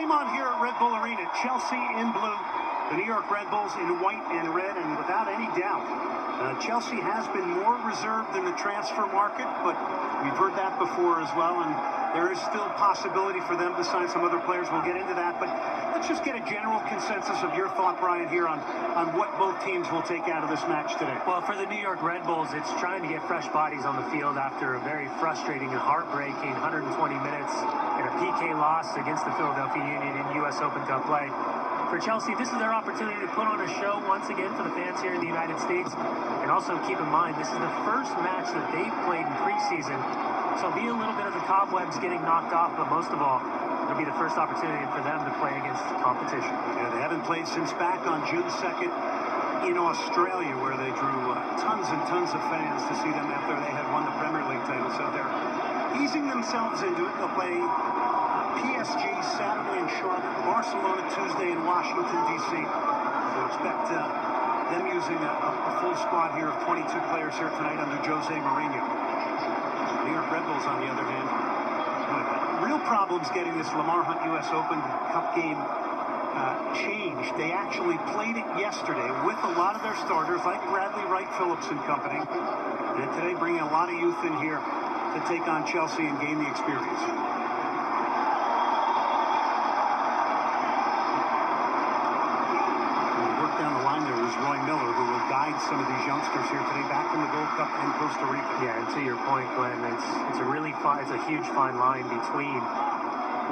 game on here at Red Bull Arena. Chelsea in blue, the New York Red Bulls in white and red, and without any doubt, Chelsea has been more reserved in the transfer market, but we've heard that before as well, and there is still possibility for them to sign some other players. We'll get into that, but let's just get a general consensus of your thought, Brian, here on what both teams will take out of this match today. Well, for the New York Red Bulls, it's trying to get fresh bodies on the field after a very frustrating and heartbreaking 120 minutes and a PK loss against the Philadelphia Union in U.S. Open Cup play. For Chelsea, this is their opportunity to put on a show once again for the fans here in the United States. And also keep in mind, this is the first match that they've played in preseason. So it'll be a little bit of the cobwebs getting knocked off, but most of all, it'll be the first opportunity for them to play against competition. Yeah, they haven't played since back on June 2nd in Australia, where they drew tons and tons of fans to see them after they had won the Premier League title. So they're easing themselves into it. They'll play PSG Saturday in Charlotte, Barcelona Tuesday in Washington, D.C. So expect them using a full squad here of 22 players here tonight under Jose Mourinho. New York Red Bulls, on the other hand, real problems getting this Lamar Hunt U.S. Open Cup game changed. They actually played it yesterday with a lot of their starters, like Bradley Wright Phillips and company, and today bringing a lot of youth in here to take on Chelsea and gain the experience. Roy Miller, who will guide some of these youngsters here today back from the Gold Cup in Costa Rica. Yeah, and to your point, Glenn, it's a huge fine line between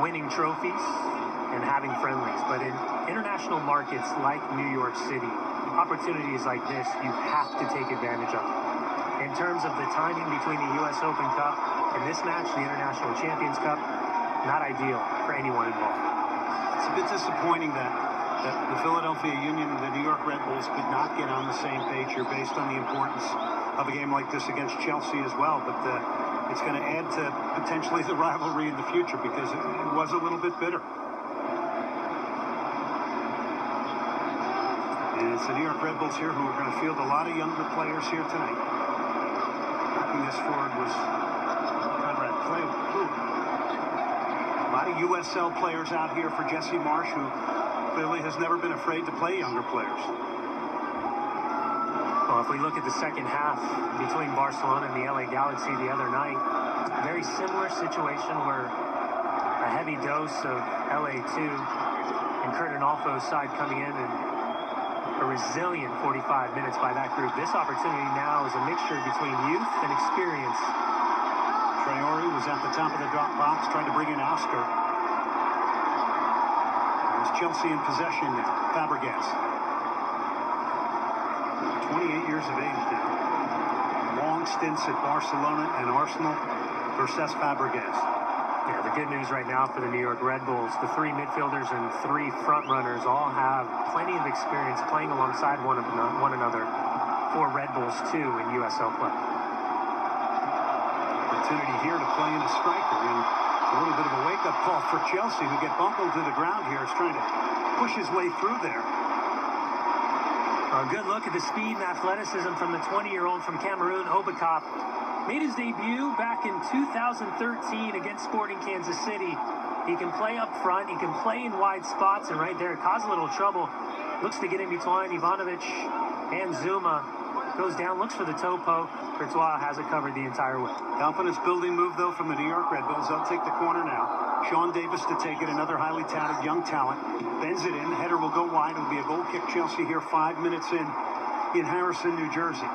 winning trophies and having friendlies. But in international markets like New York City, opportunities like this, you have to take advantage of. In terms of the timing between the U.S. Open Cup and this match, the International Champions Cup, not ideal for anyone involved. It's a bit disappointing that the Philadelphia Union and the New York Red Bulls could not get on the same page here based on the importance of a game like this against Chelsea as well. But it's going to add to potentially the rivalry in the future because it was a little bit bitter. And it's the New York Red Bulls here who are going to field a lot of younger players here tonight. Backing this forward was Conrad Clay. A lot of USL players out here for Jesse Marsh, who clearly has never been afraid to play younger players. Well, if we look at the second half between Barcelona and the LA Galaxy the other night, very similar situation where a heavy dose of LA2 and Kurt Analfo's side coming in and a resilient 45 minutes by that group. This opportunity now is a mixture between youth and experience. Traore was at the top of the drop box trying to bring in Oscar. Chelsea in possession now. Fabregas. 28 years of age now. Long stints at Barcelona and Arsenal versus Fabregas. Yeah, the good news right now for the New York Red Bulls, the three midfielders and three front runners all have plenty of experience playing alongside one another for Red Bulls 2 in USL play. Opportunity here to play in a striker, and a little bit of a wake-up call for Chelsea, who get bumbled to the ground here. Is trying to push his way through there. A good look at the speed and athleticism from the 20-year-old from Cameroon, Obakop. Made his debut back in 2013 against Sporting Kansas City. He can play up front. He can play in wide spots, and right there, cause a little trouble. Looks to get in between Ivanovic and Zuma. Goes down, looks for the toe poke. Courtois has it covered the entire way. Confidence-building move, though, from the New York Red Bulls. They'll take the corner now. Sean Davis to take it, another highly touted young talent. Bends it in. The header will go wide. It'll be a goal kick. Chelsea here 5 minutes in Harrison, New Jersey.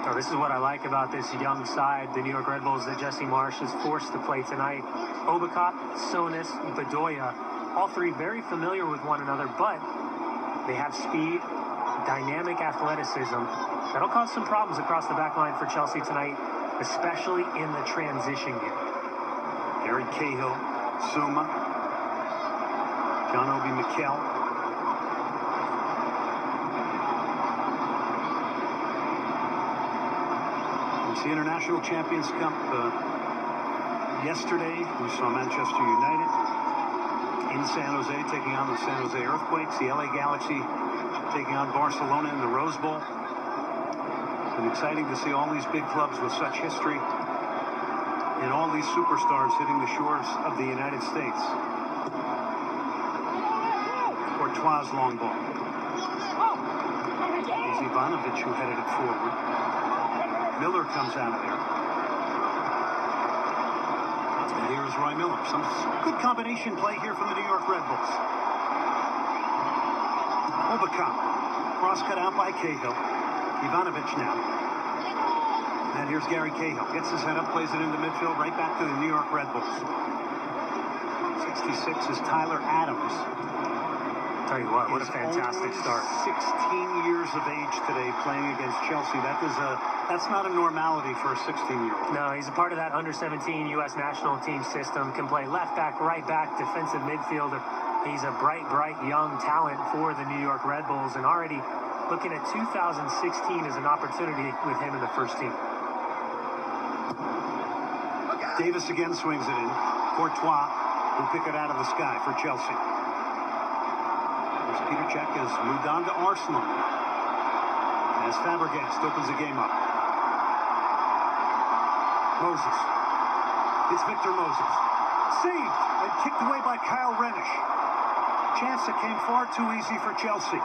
Oh, this is what I like about this young side, the New York Red Bulls, that Jesse Marsh is forced to play tonight. Obakop, Sonis, Bedoya, all three very familiar with one another, but they have speed, dynamic athleticism. That'll cause some problems across the back line for Chelsea tonight, especially in the transition game. Gary Cahill, Suma, John Obi Mikel. It's the International Champions Cup. Yesterday, we saw Manchester United in San Jose taking on the San Jose Earthquakes. The LA Galaxy taking on Barcelona in the Rose Bowl. It's been exciting to see all these big clubs with such history And all these superstars hitting the shores of the United States. Courtois' long ball. It's Ivanovic who headed it forward. Miller comes out of there. And here is Roy Miller. Some good combination play here from the New York Red Bulls. Obacop. Cross cut out by Cahill. Ivanovic now. And here's Gary Cahill. Gets his head up, plays it into midfield, right back to the New York Red Bulls. 66 is Tyler Adams. Tell you what a fantastic start. 16 years of age today playing against Chelsea. That's not a normality for a 16-year-old. No, he's a part of that under-17 U.S. national team system. Can play left back, right back, defensive midfielder. He's a bright young talent for the New York Red Bulls, and already looking at 2016 as an opportunity with him in the first team. Davis again swings it in. Courtois will pick it out of the sky for Chelsea. As Peter Cech has moved on to Arsenal. As Fabregas opens the game up. Moses. It's Victor Moses. Saved and kicked away by Kyle Rennish. Chance that came far too easy for Chelsea.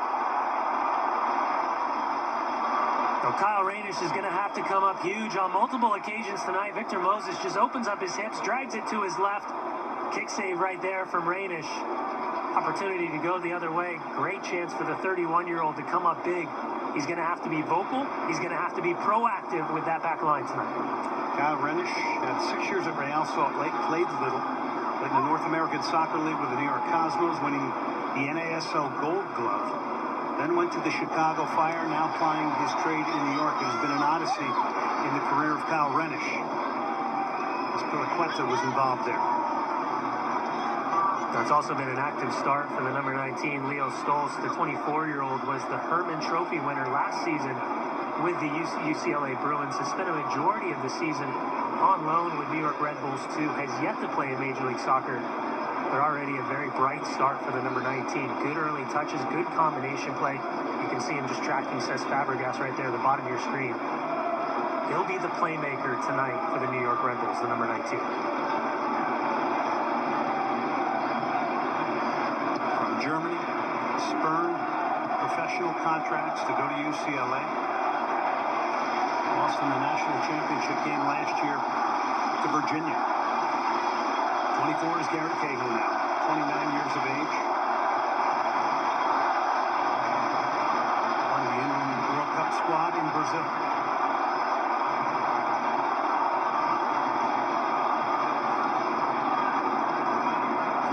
So Kyle Reynish is going to have to come up huge on multiple occasions tonight. Victor Moses just opens up his hips, drags it to his left. Kick save right there from Reynish. Opportunity to go the other way. Great chance for the 31-year-old to come up big. He's going to have to be vocal. He's going to have to be proactive with that back line tonight. Kyle Rennish had 6 years at Real Salt Lake, played little. Played in the North American Soccer League with the New York Cosmos, winning the NASL Gold Glove. Then went to the Chicago Fire, now plying his trade in New York. It has been an odyssey in the career of Kyle Rennish. Spiliqueta was involved there. That's also been an active start for the number 19, Leo Stolz. The 24-year-old was the Herman Trophy winner last season with the UCLA Bruins. Has spent a majority of the season on loan with New York Red Bulls, too. Has yet to play in Major League Soccer. But already a very bright start for the number 19. Good early touches, good combination play. You can see him just tracking Cesc Fabregas right there at the bottom of your screen. He'll be the playmaker tonight for the New York Red Bulls, the number 19. Germany spurned professional contracts to go to UCLA. Lost in the national championship game last year to Virginia. 24 is Gary Cahill now, 29 years of age. One of the Indian World Cup squad in Brazil.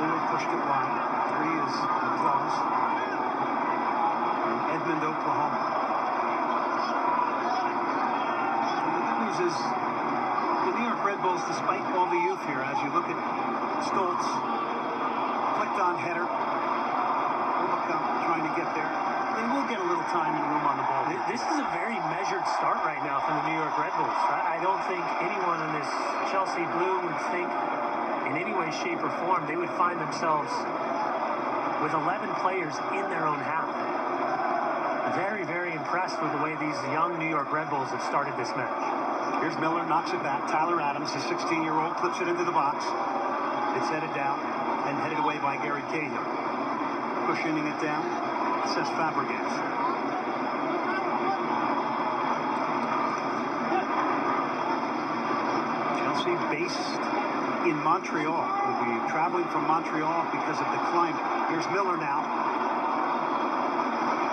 Lillard pushed it wide. 3 is McClellan from Edmond, Oklahoma. And the good news is the New York Red Bulls, despite all the youth here, as you look at Stolz, clicked on header, Obacop trying to get there. They will get a little time and room on the ball. This is a very measured start right now from the New York Red Bulls. I don't think anyone in this Chelsea blue would think in any way, shape, or form they would find themselves with 11 players in their own half. Very impressed with the way these young New York Red Bulls have started this match. Here's Miller, knocks it back. Tyler Adams, the 16-year-old, clips it into the box. It's headed down and headed away by Gary Cahill. Cushioning it down, says Fabregas. Chelsea based in Montreal. Will be traveling from Montreal because of the climate. Here's Miller now.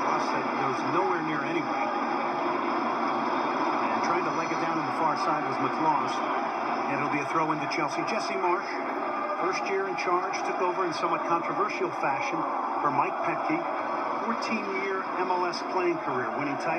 Cross that goes nowhere near anyway. And trying to leg it down on the far side was McClellan. And it'll be a throw into Chelsea. Jesse Marsh, first year in charge, took over in somewhat controversial fashion for Mike Petke. 14-year MLS playing career, winning titles.